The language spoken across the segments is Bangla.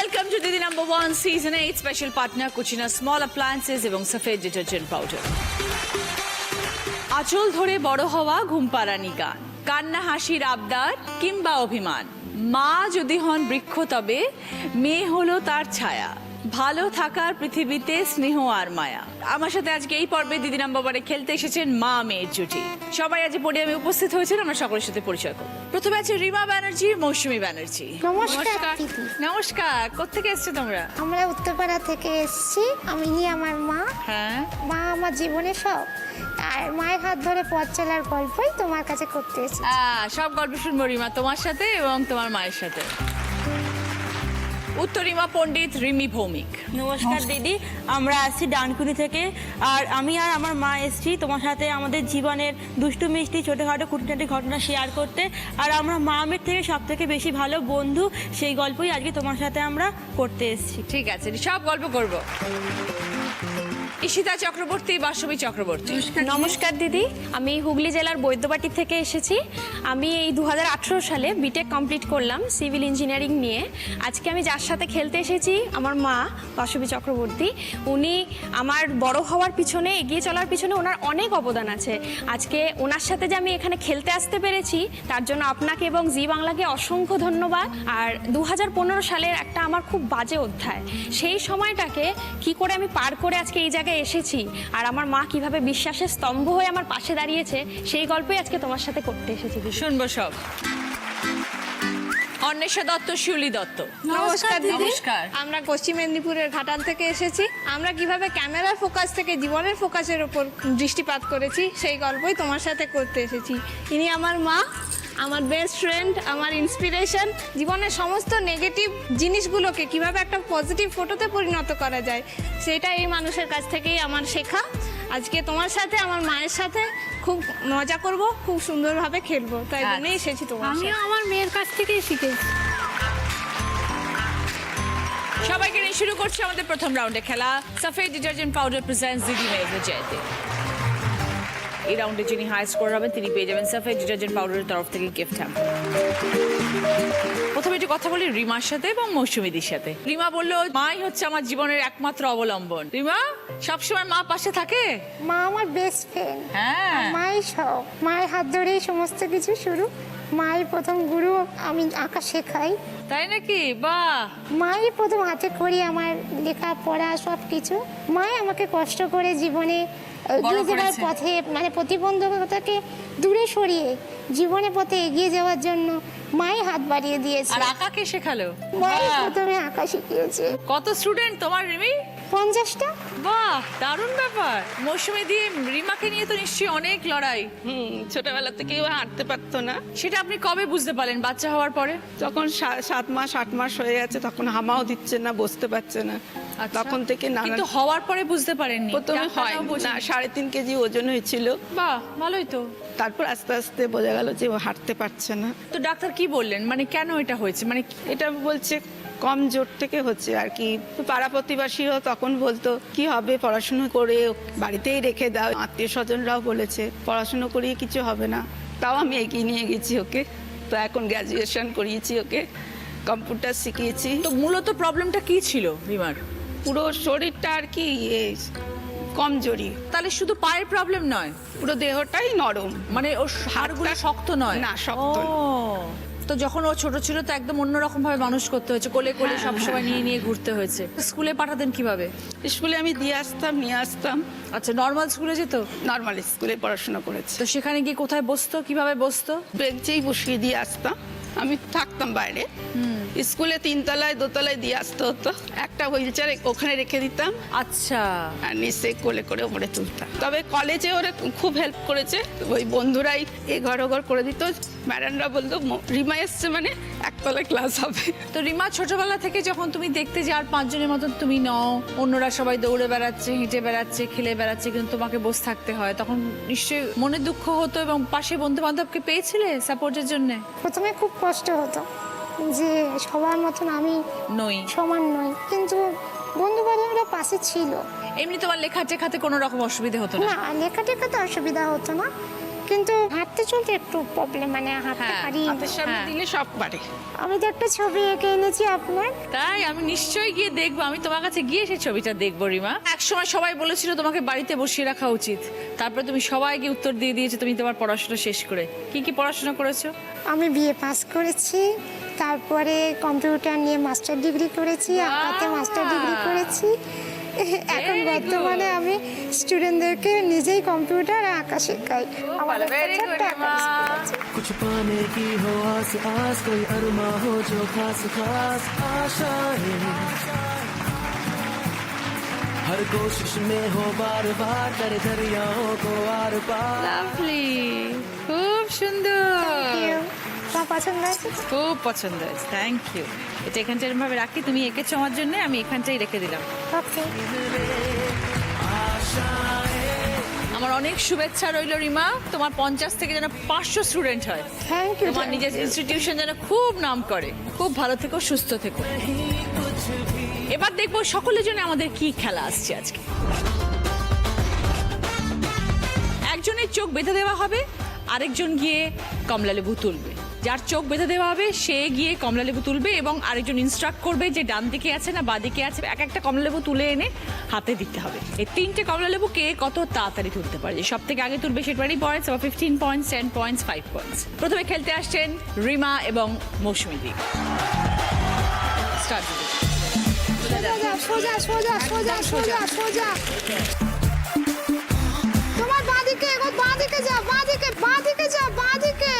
Welcome to Didi #1 Season 8 Special Partner Cucina Small Appliances এবং সফেদ ডিটারজেন্ট পাউডার। আঁচল ধরে বড় হওয়া ঘুমপাড়ানি গান, কান্না হাসির আবদার কিংবা অভিমান। মা যদি হন বৃক্ষ তবে মেয়ে হলো তার ছায়া। ভালো থাকার পৃথিবীতে স্নেহ আর মায়া। আমার সাথে আজকে এই পর্বে দিদি #1 খেলতে এসেছেন মা মেয়ের জুটি। সবাই আজ পোডিয়ামে উপস্থিত হয়েছেন, আমরা সকলের সাথে পরিচয় করব। প্রথমে আছে রিমা ব্যানার্জি, মৌসুমী ব্যানার্জি। নমস্কার দিদি। নমস্কার। কোত্থেকে এসছো তোমরা? আমরা উত্তরপাড়া থেকে এসেছি। আমি আমার মা। হ্যাঁ, মা আমার জীবনে সব, আর মায়ের হাত ধরে পথ চলার গল্পই তোমার কাছে করতে এসেছি। সব গল্প শুনবো রিমা তোমার সাথে এবং তোমার মায়ের সাথে। উত্তরিমা পণ্ডিত, রিমি ভৌমিক। নমস্কার দিদি, আমরা আসছি ডানকুনি থেকে। আর আমি আর আমার মা এসেছি তোমার সাথে আমাদের জীবনের দুষ্টু মিষ্টি ছোটোখাটো খুঁটিনাটি ঘটনা শেয়ার করতে। আর আমরা মা মেয়ের থেকে সব থেকে বেশি ভালো বন্ধু, সেই গল্পই আজকে তোমার সাথে আমরা করতে এসেছি। ঠিক আছে, সব গল্প করবো। ঈশিতা চক্রবর্তী, বাসবী চক্রবর্তী। নমস্কার দিদি, আমি হুগলি জেলার বৈদ্যবাটি থেকে এসেছি। আমি এই 2018 সালে বিটেক কমপ্লিট করলাম সিভিল ইঞ্জিনিয়ারিং নিয়ে। আজকে আমি যার সাথে খেলতে এসেছি আমার মা বাসবী চক্রবর্তী। উনি আমার বড় হওয়ার পিছনে, এগিয়ে চলার পিছনে ওনার অনেক অবদান আছে। আজকে ওনার সাথে যে আমি এখানে খেলতে আসতে পেরেছি তার জন্য আপনাকে এবং জি বাংলাকে অসংখ্য ধন্যবাদ। আর 2015 সালের একটা আমার খুব বাজে অধ্যায়, সেই সময়টাকে কি করে আমি পার করে আজকে এই জায়গায় এসেছি, আর আমার মা কিভাবে বিশ্বাসের স্তম্ভ হয়ে আমার পাশে দাঁড়িয়েছে, সেই গল্পই আজকে তোমার সাথে করতে এসেছি। শুনবো সব। অন্বেষা দত্ত, শিউলি দত্ত। নমস্কার দিদি। নমস্কার। আমরা পশ্চিম মেদিনীপুরের ঘাটাল থেকে এসেছি। আমরা কিভাবে ক্যামেরার ফোকাস থেকে জীবনের ফোকাসের উপর দৃষ্টিপাত করেছি, সেই গল্পই তোমার সাথে করতে এসেছি। ইনি আমার মা, আমার বেস্ট ফ্রেন্ড, আমার ইন্সপিরেশন। জীবনের সমস্ত নেগেটিভ জিনিসগুলোকে কিভাবে একটা পজিটিভ ফটোতে পরিণত করা যায়, সেটা এই মানুষের কাছ থেকেই আমার শেখা। আজকে তোমার সাথে, আমার মায়ের সাথে খুব মজা করব, খুব সুন্দরভাবে খেলবো, তাই জন্যই এসেছি তোমার সাথে। আমিও আমার মেয়ের কাছ থেকেই শিখেছি। সবাইকে নিয়ে শুরু করছি আমাদের প্রথম রাউন্ডে খেলা। সফেদ ডিটারজেন্ট পাউডার প্রেজেন্টস দিদি মেয়েদের জয়তে। এই রাউন্ডে যিনি হাই স্কোর হবেন তিনি পেয়ে যাবেন সফেদ ডিটারজেন্ট পাউডারের তরফ থেকে গিফট হ্যাম্পার। প্রথমে একটু কথা বলি রিমার সাথে এবং মৌসুমীদির সাথে। রিমা বললো মাই হচ্ছে আমার জীবনের একমাত্র অবলম্বন। রিমা, সবসময় মা পাশে থাকে? মা আমার বেস্ট ফ্রেন্ড। হ্যাঁ, মাই সব, মায়ের হাত ধরেই সমস্ত কিছু শুরু। মাই প্রথম গুরু, আমি আঁকা শেখাই। তাই নাকি? বাহ। মাই প্রথম হাতে করি আমার লেখাপড়া সব কিছু। মাই আমাকে কষ্ট করে জীবনে এগিয়ে যাওয়ার করেছে। পথে, মানে প্রতিবন্ধকতাকে দূরে সরিয়ে জীবনের পথে এগিয়ে যাওয়ার জন্য মাই হাত বাড়িয়ে দিয়েছে। আর আঁকা কে শেখালো? মাই বাহ। প্রথমে আঁকা শিখিয়েছে। কত স্টুডেন্ট তোমার রিমি? 50টা। বাহ, দারুণ ব্যাপার। মৌসুমী দিয়ে রিমাকে নিয়ে তো নিশ্চয়ই অনেক লড়াই। ছোটবেলা থেকে ও হাঁটতে পারতো না। সেটা আপনি কবে বুঝতে পারলেন বাচ্চা হওয়ার পরে? যখন 7 মাস 8 মাস হয়ে গেছে, তখন হামাও দিচ্ছে না, বসতে পারছে না। আচ্ছা। তখন থেকে নানা, কিন্তু হওয়ার পরে বুঝতে পারেননি? প্রথমে হয় ডাক্তাররাও বোঝেন? না, 3.5 কেজি ওজন হয়েছিল। বাহ, ভালোই তো। তারপর আস্তে আস্তে বোঝা গেল যে ও হাঁটতে পারছে না। তো ডাক্তার কি বললেন, মানে কেন এটা হয়েছে? মানে এটা বলছে কম জোর থেকে হচ্ছে আর কি। পাড়া প্রতিবেশীও তখন বলতো কি হবে, পড়াশুনো করে বাড়িতেই রেখে দাও। আত্মীয় স্বজনরাও বলেছে পড়াশুনো করিয়ে কিছু হবে না। তাও আমি এগিয়ে নিয়ে গেছি ওকে। তো এখন গ্র্যাজুয়েশন করিয়েছি ওকে, কম্পিউটার শিখিয়েছি। তো মূলত প্রবলেমটা কি ছিল রিমার? পুরো শরীরটা আর কি কমজোরি। তাহলে শুধু পায়ের প্রবলেম নয়, পুরো দেহটাই নরম। মানে ওর হাড়গুলো শক্ত নয়? না, শক্ত ও, তো যখন ও ছোট ছিল তো একদম অন্যরকম ভাবে মানুষ করতে হয়েছে, কোলে কোলে সবসময় নিয়ে নিয়ে ঘুরতে হয়েছে। স্কুলে পাঠাতেন কিভাবে? স্কুলে আমি দিয়ে আসতাম, নিয়ে আসতাম। আচ্ছা, নর্মাল স্কুলে যেত? নর্মাল স্কুলে পড়াশোনা করেছি। তো সেখানে গিয়ে কোথায় বসতো, কিভাবে বসতো? বেঞ্চেই বসিয়ে দিয়ে আসতাম। আমি থাকতাম বাইরে, স্কুলে 3 তলায় 2 তলায় দিয়ে আসতে হতো। একটা হুইল চেয়ার ওখানে রেখে দিতাম, আচ্ছা। আর নিচে কোলে করে ওপরে তুলতাম। তবে কলেজে ওরা খুব হেল্প করেছে, ওই বন্ধুরাই এঘর ওঘর করে দিত। ম্যাডামরা বলতো রিমা এসছে মানে একতলায় ক্লাস হবে। তো রিমা, ছোটবেলা থেকে যখন তুমি দেখতে যে আর 5 জনের মতন তুমি নও, অন্যরা সবাই দৌড়ে বেড়াচ্ছে, হেঁটে বেড়াচ্ছে, খেলে বেড়াচ্ছে, কিন্তু তোমাকে বসে থাকতে হয়, তখন নিশ্চয়ই মনে দুঃখ হতো এবং পাশে বন্ধু বান্ধবকে পেয়েছিলে সাপোর্টের জন্য? প্রথমে খুব কষ্ট হতো যে সবার মতন আমি নই। সমান নই, কিন্তু বন্ধু বান্ধবরা পাশে ছিল। এমনি তোমার লেখা টেখাতে কোনো রকম অসুবিধা হতো না? না, লেখাটেখাতে অসুবিধা হতো না, কিন্তু হাঁটতে চলতে একটু প্রবলেম, মানে হাঁটতে হ্যাঁ, পারি। হাতের সামনে দিলে সব পারে। আমি তো একটা ছবি এঁকে এনেছি আপনার। তাই আমি নিশ্চয়ই গিয়ে দেখবো, আমি তোমার কাছে গিয়ে সেই ছবিটা দেখবো রিমা। একসময় সবাই বলেছিল তোমাকে বাড়িতে বসিয়ে রাখা উচিত, তারপরে তুমি সবাইকে উত্তর দিয়ে দিয়েছো তুমি তোমার পড়াশোনা শেষ করে। কি কি পড়াশোনা করেছো? আমি বিএ পাস করেছি, তারপরে কম্পিউটার নিয়ে মাস্টার ডিগ্রি করেছি, আঁকাতে মাস্টার ডিগ্রি করেছি। এখন বর্তমানে আমি স্টুডেন্টদেরকে নিজেই কম্পিউটার আর আঁকা শেখাই। আমার একটা very good, ছোট্ট আঁকার রিমা। স্কুল আছে। कुछ पाने की हो आस आस, कोई अरमा हो जो खास खास आशाएं, हर कोशिश में हो बार बार करे दरियाओं को आर पार। লাভলি, খুব সুন্দর, তোমার পছন্দ আছে? খুব পছন্দ হয়েছে, থ্যাংক ইউ। এটা এখানটা এরকম ভাবে রাখি, তুমি এঁকেছো আমার জন্য, আমি এখানটাই রেখে দিলাম। ওকে। আমার অনেক শুভেচ্ছা রইলো রিমা, তোমার 50 থেকে যেন 500 স্টুডেন্ট হয়, থ্যাংক ইউ। তোমার নিজের ইনস্টিটিউশন যেন খুব নাম করে। খুব ভালো থেকো, সুস্থ থেকো। এবার দেখবো সকলের জন্য আমাদের কি খেলা আসছে আজকে। একজনের চোখ বেঁধে দেওয়া হবে, আরেকজন গিয়ে কমলালেবু তুলবে। যার চোখ বেঁধে দেওয়া হবে সে গিয়ে কমলালেবু তুলবে এবং আরেকজন ইনস্ট্রাক্ট করবে যে ডান দিকে আছে না বা দিকে আছে। এক একটা কমলালেবু তুলে এনে হাতে দিতে হবে। এই 3টে কমলালেবু কে কত তাড়াতাড়ি তুলতে পারে, সব থেকে আগে তুলবে সেটারই পয়েন্টস, 15 পয়েন্টস, 10 পয়েন্টস, 5 পয়েন্টস। প্রথমে খেলতে আসছেন রিমা এবং মৌসুমী দি। স্টার্ট। সোজা সোজা সোজা সোজা সোজা। তোমার বাঁদিকে এগো, বাঁদিকে যা, বাঁদিকে বাঁদিকে যা, বাঁদিকে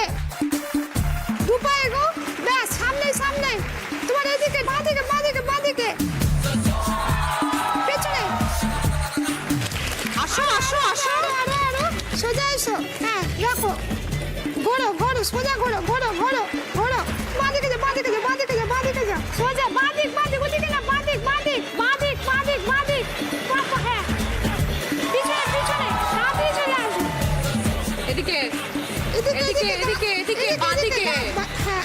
দুপা এগো, ব্যাস সামনে সামনে। তোমার এদিকে বাঁদিকে বাঁদিকে বাঁদিকে, পেছনে আসো আসো আসো। আরো আরো সোজা এসো। হ্যাঁ রাখো, ঘোরো ঘোরো, সোজা ঘোরো ঘোরো ঘোরো ঘোরো। বাঁদিকে যা, বাঁদিকে যা, বাঁদিকে যা, বাঁদিকে যা, সোজা বাঁদিক বাঁদিক, ওদিকে না, বাঁদিক বাঁদিক বাঁদিক বাঁদিক বাঁদিক। বাবা, হ্যাঁ পিছনে পিছনে, তাড়াতাড়ি চলে আসো। এদিকে এদিকে এদিকে, এদিকে, এদিকে, বাঁদিকে। হ্যাঁ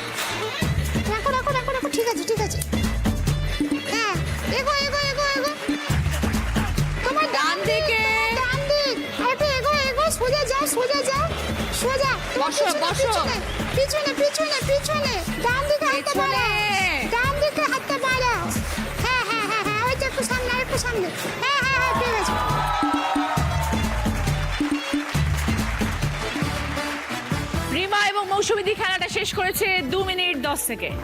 রাখো রাখো রাখো রাখো, ঠিক আছে ঠিক আছে। হ্যাঁ এগো এগো এগো এগো। তোমার ডান দিকে। ডান দিক, আরেকটু এগো এগো, সোজা যাও সোজা যাও সোজা। তোমার বসো, পিছনে, বসো। পিছনে পিছনে পিছনে, ডান দিকে হাতটা পিছনে। বাড়াও, ডান দিকে হাতটা বাড়াও। হ্যাঁ হ্যাঁ হ্যাঁ হ্যাঁ, ওই তো একটু সামনে, আরেকটু সামনে। হ্যাঁ হ্যাঁ হ্যাঁ, ঠিক আছে। রিমা এবং মৌসুমী দি খেলাটা শেষ করেছে 2 মিনিট 10 সেকেন্ড।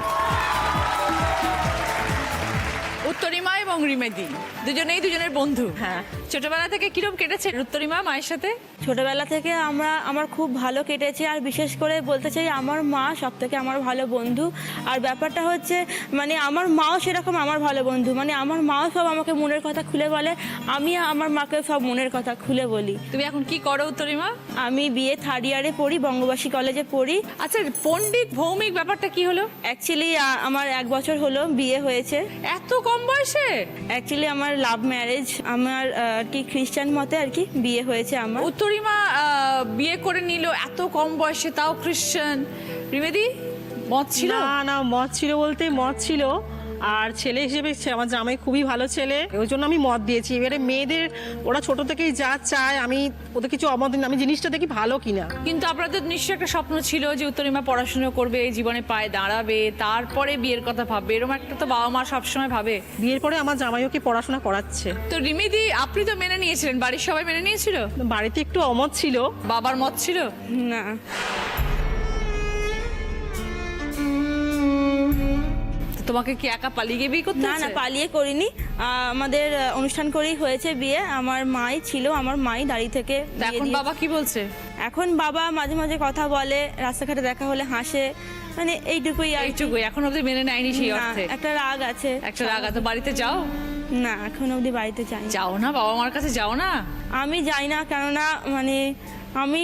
উত্তরিমা এবং রিমেদি দুজনেই দুজনের বন্ধু। হ্যাঁ, ছোটবেলা থেকে কিরকম কেটেছে উত্তরিমা মায়ের সাথে? ছোটবেলা থেকে আমার খুব ভালো কেটেছে, আর বিশেষ করে বলতে চাই আমার মা সব থেকে আমার ভালো বন্ধু। আর ব্যাপারটা হচ্ছে মানে আমার মাও সেরকম আমার ভালো বন্ধু, মানে আমার মাও সব আমাকে মনের কথা খুলে বলে, আমি আমার মাকে সব মনের কথা খুলে বলি। তুমি এখন কি করো উত্তরিমা? আমি বিএ 3rd ইয়ারে পড়ি, বঙ্গবাসী কলেজে পড়ি। আচ্ছা, পণ্ডিত ভৌমিক ব্যাপারটা কি হলো? অ্যাকচুয়ালি আমার 1 বছর হলো বিয়ে হয়েছে। এত কম বয়সে? অ্যাকচুয়ালি আমার লাভ ম্যারেজ, আমার আর কি খ্রিস্টান মতে আর কি বিয়ে হয়েছে আমার। উত্তরিমা বিয়ে করে নিল এত কম বয়সে, তাও খ্রিস্টান। রিমেদি মত ছিল? না না, মত ছিল বলতে মত ছিল, আর ছেলে হিসেবে আমার জামাই খুবই ভালো ছেলে, ওই জন্য আমি মত দিয়েছি। এবারে মেয়েদের ওরা ছোট থেকেই যা চায়, আমি ওদের কিছু অমত দিই না, আমি জিনিসটা দেখি ভালো কিনা। কিন্তু আপনাদের নিশ্চয়ই একটা স্বপ্ন ছিল যে উত্তরিমা পড়াশোনা করবে, জীবনে পায়ে দাঁড়াবে, তারপরে বিয়ের কথা ভাববে, এরকম একটা তো বাবা মা সবসময় ভাবে। বিয়ের পরে আমার জামাইকে পড়াশোনা করাচ্ছে। তো রিমিদি, আপনি তো মেনে নিয়েছিলেন, বাড়ির সবাই মেনে নিয়েছিল? বাড়িতে একটু অমত ছিল। বাবার মত ছিল? না, তো তোমাকে কি একা পালিয়ে গিয়ে বিয়ে করতে না না, হয়েছে? পালিয়ে করিনি। আমাদের অনুষ্ঠান করেই হয়েছে বিয়ে। আমার মাই ছিল, আমার মাই দাঁড়িয়ে থেকে তো বিয়ে এখন দিয়েছে। বাবা কি বলছে? এখন বাবা মাঝে মাঝে কথা বলে, রাস্তাঘাটে দেখা হলে হাসে, মানে এইটুকুই আর কি। এইটুকুই, এখন অব্দি মেনে নেয়নি সেই না, অর্থে? একটা রাগ আছে। একটা রাগা। তো বাড়িতে যাও? না, এখন অবধি বাড়িতে যাই না। যাও না, বাবা মার কাছে যাও না? আমি যাই না, কেননা মানে আমি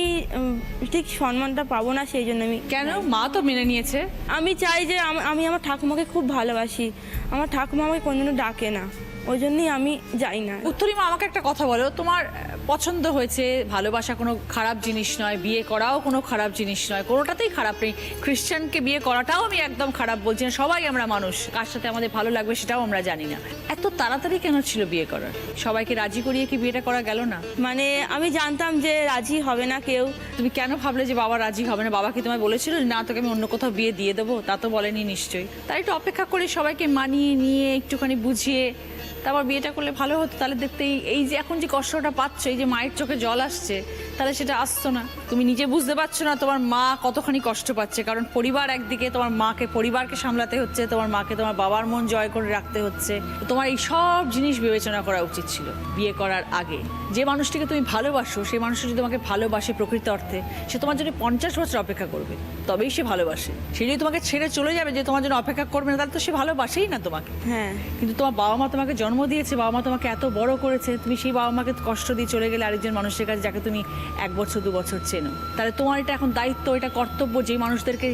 ঠিক সম্মানটা পাবো না, সেই জন্য আমি কেন? মা তো মেনে নিয়েছে। আমি চাই যে আমি আমার ঠাকুমাকে খুব ভালোবাসি, আমার ঠাকুমা আমাকে কোনদিনও ডাকে না, ওই জন্যই আমি যাই না। উত্তরিমা, আমাকে একটা কথা বলো, তোমার পছন্দ হয়েছে, ভালোবাসা কোনো খারাপ জিনিস নয়, বিয়ে করাও কোনো খারাপ জিনিস নয়, কোনোটাতেই খারাপ নেই। খ্রিস্টানকে বিয়ে করাটাও আমি একদম খারাপ বলছি না, সবাই আমরা মানুষ, কার সাথে আমাদের ভালো লাগবে সেটাও আমরা জানি না। এত তাড়াতাড়ি কেন ছিল বিয়ে করার? সবাইকে রাজি করিয়ে কি বিয়েটা করা গেল না? মানে আমি জানতাম যে রাজি হবে না কেউ। তুমি কেন ভাবলে যে বাবা রাজি হবে না? বাবা কি তোমায় বলেছিল না তোকে আমি অন্য কোথাও বিয়ে দিয়ে দেবো? তা তো বলেনি নিশ্চয়ই। তাই একটু অপেক্ষা করে সবাইকে মানিয়ে নিয়ে একটুখানি বুঝিয়ে তারপর বিয়েটা করলে ভালো হতো। তাহলে দেখতে এই যে এখন যে কষ্টটা পাচ্ছ, এই যে মায়ের চোখে জল আসছে, তাহলে সেটা আসতো না। তুমি নিজে বুঝতে পারছো না তোমার মা কতখানি কষ্ট পাচ্ছে, কারণ পরিবার একদিকে, তোমার মাকে পরিবারকে সামলাতে হচ্ছে, তোমার মাকে তোমার বাবার মন জয় করে রাখতে হচ্ছে। তোমার এই সব জিনিস বিবেচনা করা উচিত ছিল বিয়ে করার আগে। যে মানুষটিকে তুমি ভালোবাসো সেই মানুষটি যদি তোমাকে ভালোবাসে প্রকৃত অর্থে, সে তোমার জন্য 50 বছর অপেক্ষা করবে, তবেই সে ভালোবাসে। সে যদি তোমাকে ছেড়ে চলে যাবে, যে তোমার জন্য অপেক্ষা করবে না, তাহলে তো সে ভালোবাসেই না তোমাকে। হ্যাঁ, কিন্তু তোমার বাবা মা তোমাকে জন্ম দিয়েছে, বাবা মা তোমাকে এত বড় করেছে, তুমি সেই বাবা মাকে কষ্ট দিয়ে চলে গেলে আরেকজন মানুষের কাছে, যাকে তুমি 1 বছর 2 বছর চেনো। তাহলে তোমার এটা এখন দায়িত্ব, এটা কর্তব্য, যে মানুষদেরকে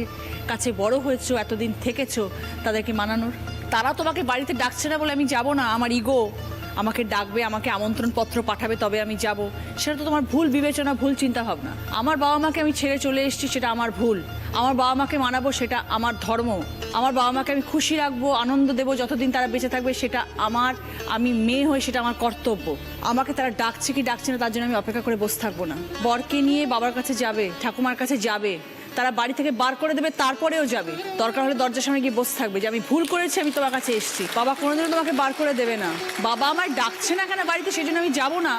কাছে বড় হয়েছো, এতদিন থেকেছো, তাদেরকে মানানোর। তারা তোমাকে বাড়িতে ডাকছে না বলে আমি যাব না, আমার ইগো আমাকে ডাকবে, আমাকে আমন্ত্রণপত্র পাঠাবে তবে আমি যাব, সেটা তো তোমার ভুল বিবেচনা, ভুল চিন্তা ভাবনা। আমার বাবা মাকে আমি ছেড়ে চলে এসেছি, সেটা আমার ভুল। আমার বাবা মাকে মানাবো, সেটা আমার ধর্ম। আমার বাবা মাকে আমি খুশি রাখবো, আনন্দ দেবো যতদিন তারা বেঁচে থাকবে, সেটা আমার, আমি মেয়ে হয়ে সেটা আমার কর্তব্য। আমাকে তারা ডাকছে কি ডাকছে না তার জন্য আমি অপেক্ষা করে বসে থাকবো না। বরকে নিয়ে বাবার কাছে যাবে, ঠাকুমার কাছে যাবে, তারা বাড়ি থেকে বার করে দেবে, তারপরেও যাবে। দরকার হলে দরজার সামনে গিয়ে বসে থাকবে যে আমি ভুল করেছি, আমি তোমার কাছে এসেছি। বাবা কোনোদিনও তোমাকে বার করে দেবে না। বাবা আমায় ডাকছে না কেন বাড়িতে, সেই জন্য আমি যাবো না,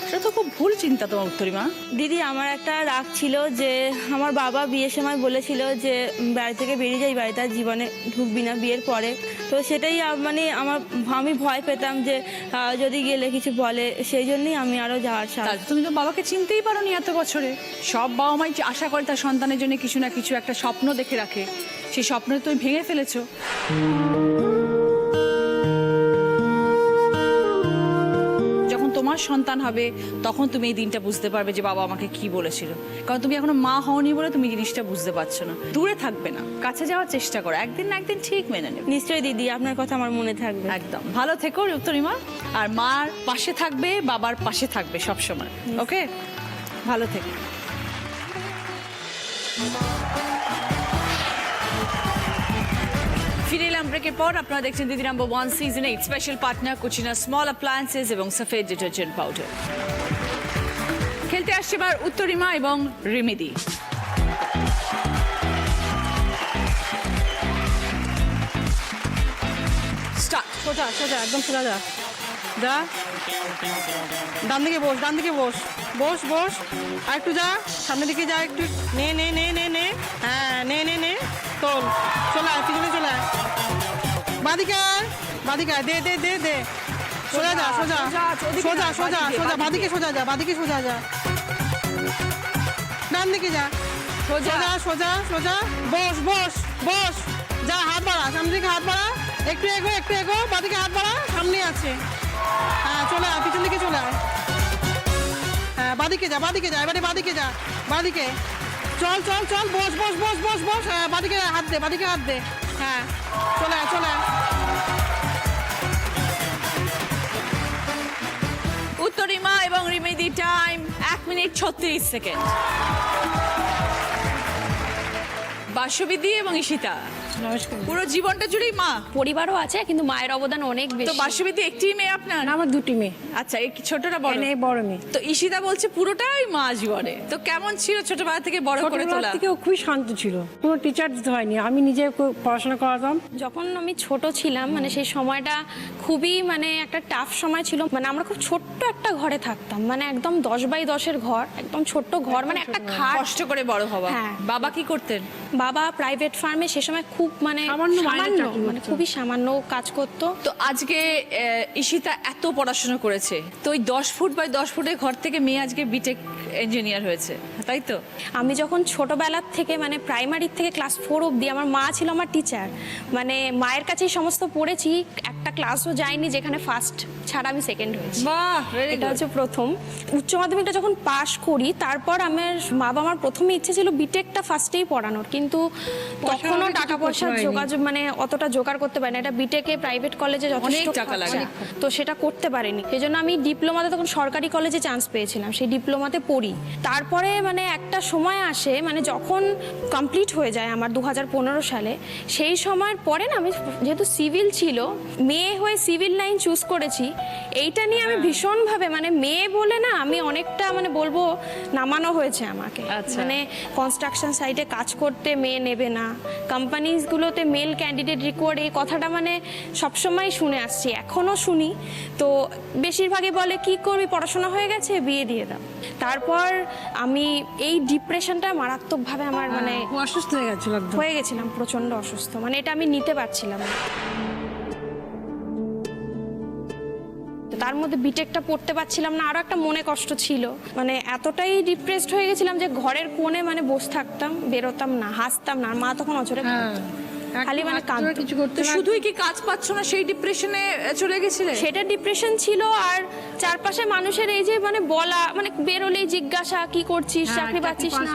সেটা তো খুব ভুল চিন্তা তোমার উত্তরিমা। দিদি আমার একটা রাগ ছিল যে আমার বাবা বিয়ের সময় বলেছিল যে বাড়ি থেকে বেরিয়ে যাই, বাড়িতে আর জীবনে ঢুকবি না বিয়ের পরে। তো সেটাই মানে আমি ভয় পেতাম যে যদি গেলে কিছু বলে, সেই জন্যই আমি আরও যাওয়ার সাথে। তুমি তো বাবাকে চিনতেই পারোনি এত বছরে। সব বাবা মাই আশা করে তার সন্তানের জন্য কিছু না কিছু একটা স্বপ্ন দেখে রাখে, সেই স্বপ্ন তুমি ভেঙে ফেলেছো। তোমার সন্তান হবে তখন তুমি এই দিনটা বুঝতে পারবে যে বাবা আমাকে কি বলেছিল। কারণ তুমি এখনো মা হওনি বলে তুমি জিনিসটা বুঝতে পারছো না। দূরে থাকবে না, কাছে যাওয়ার চেষ্টা করো, একদিন না একদিন ঠিক মেনে নেবে। নিশ্চয়ই দিদি, আপনার কথা আমার মনে থাকবে। একদম ভালো থেকো উত্তরিমা, আর মার পাশে থাকবে, বাবার পাশে থাকবে সবসময়। ওকে, ভালো থেকো। ফিরে এলাম ব্রেকের পর। আপনারা দেখছেন Didi number 1 season 8 special partner Kutchina small appliances এবং সফেদ ডিটারজেন্ট পাউডার। খেলতে আসছে এবার উত্তরিমা এবং রিমিদি। স্টার্ট। সোজা সোজা একদম সোজা যা, যা ডান দিকে বস, ডান দিকে বস, বস বস, আর একটু যা সামনের দিকে যা, একটু নে নে নে নে নে, হ্যাঁ নে নে নে, তোল, চলে আয়, পিছনে চলে আয়, বাদিকে আয়, বাদিকে আয়, দে দে দে দে, সোজা যা, সোজা সোজা সোজা সোজা, বাদিকে সোজা যা, বাদিকে সোজা যা, ডান দিকে যা, সোজা সোজা সোজা, বস বস বস, যা হাত বাড়া, সামনের দিকে হাত বাড়া, একটু এগো একটু এগো, বাদিকে হাত বাড়া, সামনে আছে, হ্যাঁ চলে আয়, পিছন দিকে চলে আয়, হ্যাঁ বাদিকে যা, বাদিকে যা, এবারে বাদিকে যা, বাদিকে চল চল চল, বস বস বস বস বস, হ্যাঁ বাদিকে হাত দে, বাদিকে হাত দে, হ্যাঁ চলে আয় চলে আয়। উত্তরিমা এবং রিমিদি টাইম 1 মিনিট 36 সেকেন্ড। বাসবিদি এবং ঈশিতা নমস্কার। পুরো জীবনটা জুড়েই মা, পরিবারও আছে কিন্তু মায়ের অবদান অনেক তো বেশি। বাসবিদি একটি মেয়ে আপনার? আমার দুটি মেয়ে, আচ্ছা, এই ছোটটা বড়? বড় মেয়ে। তো ঈশিতা বলছে পুরোটাই মা জীবনে। তো কেমন ছিল ছোটবেলা থেকে বড় করে তোলা? ছোটবেলা থেকে ও খুবই শান্ত ছিল, কোনো টিচার দিতে হয়নি, আমি নিজে পড়াশোনা করাতাম। যখন আমি ছোট ছিলাম মানে সেই সময়টা খুবই মানে একটা টাফ সময় ছিল। মানে আমরা খুব ছোট্ট একটা ঘরে থাকতাম, মানে একদম 10x10 ঘর, একদম ছোট্ট ঘর, মানে একটা খাট। কষ্ট করে বড় হওয়া। হ্যাঁ। বাবা কি করতেন? বাবা প্রাইভেট ফার্মে সে সময় খুব মানে সামান্য মানে খুবই সামান্য কাজ করতো। তো আজকে ঈশিতা এত পড়াশোনা করেছে, তো ওই 10 ফুট বাই 10 ফুটের ঘর থেকে মেয়ে আজকে বিটেক ইঞ্জিনিয়ার হয়েছে, তাই তো? আমি যখন ছোটবেলার থেকে মানে প্রাইমারি থেকে ক্লাস 4 অবধি আমার মা ছিল আমার টিচার, মানে মায়ের কাছেই সমস্ত পড়েছি, একটা ক্লাসও যায়নি যেখানে ফার্স্ট ছাড়া আমি সেকেন্ড হয়েছি। বাহ, very এটা good. হচ্ছে প্রথম। উচ্চ মাধ্যমিকটা যখন পাশ করি তারপর আমার আমার প্রথমে ইচ্ছে ছিল বিটেকটা ফার্স্টেই পড়ানোর, কিন্তু তখনও টাকা পয়সার যোগাযোগ মানে অতটা জোগাড় করতে পারি না। এটা বিটেকে প্রাইভেট কলেজে যথেষ্ট অনেক টাকা লাগে। তো সেটা করতে পারিনি, সেই জন্য আমি ডিপ্লোমাতে তখন সরকারি কলেজে চান্স পেয়েছিলাম, সেই ডিপ্লোমাতে পড়ি। তারপরে মানে একটা সময় আসে মানে যখন কমপ্লিট হয়ে যায় আমার 2015 সালে, সেই সময়ের পরে না আমি যেহেতু সিভিল ছিল, মেয়ে হয়ে সিভিল লাইন চুজ করেছি, এইটা নিয়ে আমি ভীষণভাবে মানে মেয়ে বলে না আমি অনেকটা মানে বলবো নামানো হয়েছে আমাকে। আচ্ছা। মানে কনস্ট্রাকশন সাইটে কাজ করতে মেয়ে নেবে না, কোম্পানিজগুলোতে মেল ক্যান্ডিডেট রিকোয়ার্ড, এই কথাটা মানে সবসময় শুনে আসছি, এখনও শুনি। তো বেশিরভাগই বলে কি করবি, পড়াশোনা হয়ে গেছে, বিয়ে দিয়ে দাও। তারপর আমি এই ডিপ্রেশনটা মারাত্মকভাবে আমার মানে অসুস্থ হয়ে গেছিল একদম। হয়ে গেছিলাম, প্রচন্ড অসুস্থ, মানে এটা আমি নিতে পারছিলাম না। তো তার মধ্যে বিটেকটা পড়তে পারছিলাম না, আরো একটা মনে কষ্ট ছিল, মানে এতটাই ডিপ্রেসড হয়ে গেছিলাম যে ঘরের কোণে মানে বসে থাকতাম, বেরোতাম না, হাসতাম না। আর মা তখন অঝরে কাঁদতো। খালি মানে কাঁদতো। কিছু করতে তো শুধুই কি কাজ পাচ্ছ না সেই ডিপ্রেশনে চলে গেছিলে? সেটা ডিপ্রেশন ছিল, আর চারপাশে মানুষের এই যে মানে বলা, মানে বেরোলেই জিজ্ঞাসা কি করছিস, চাকরি পাচ্ছিস না,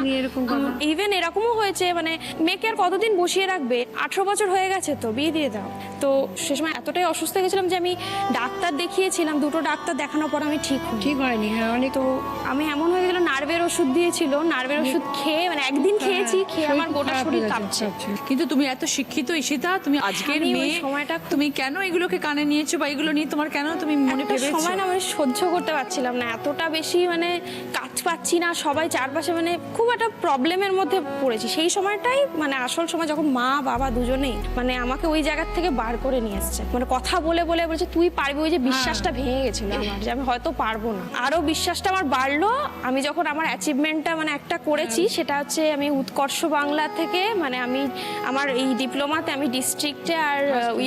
ইভেন এরকমও হয়েছে মানে মেয়েকে আর কতদিন বসিয়ে রাখবে, 18 বছর হয়ে গেছে তো বিয়ে দিয়ে দাও। তো সে সময় এতটাই অসুস্থ হয়ে গেছিলাম যে আমি ডাক্তার দেখিয়েছিলাম, 2টো ডাক্তার দেখানোর পর আমি ঠিক হয়নি। হ্যাঁ, অনেক তো আমি এমন হয়ে গেছিল, নার্ভের ওষুধ দিয়েছিল, নার্ভের ওষুধ খেয়ে মানে একদিন খেয়েছি, খেয়ে আমার গোটা শরীর কাঁপছে। কিন্তু তুমি এত শিক্ষিত ঈশিতা, তুমি আজকের আমি ওই মেয়ে, সময়টা- তুমি কেন এগুলোকে কানে নিয়েছো বা এগুলো নিয়ে তোমার কেন তুমি মনে একটা ভেবেছো? সময় না আমি সহ্য করতে পারছিলাম না, এতটা বেশি মানে কাজ পাচ্ছি না, সবাই চারপাশে মানে খুব একটা প্রবলেমের মধ্যে পড়েছি। সেই সময়টাই মানে আসল সময়, যখন মা বাবা দুজনেই মানে আমাকে ওই জায়গার থেকে বার করে নিয়ে এসছে, মানে কথা বলে বলে বলছে তুই পারবি। ওই যে বিশ্বাসটা ভেঙে গেছিল আমার যে আমি হয়তো পারবো না, আরো বিশ্বাসটা আমার বাড়লো। আমি যখন আমার অ্যাচিভমেন্টটা মানে একটা করেছি, সেটা হচ্ছে আমি উৎকর্ষ বাংলা থেকে মানে আমি আমার এই ডিপ্লোমাতে আমি ডিস্ট্রিক্টে আর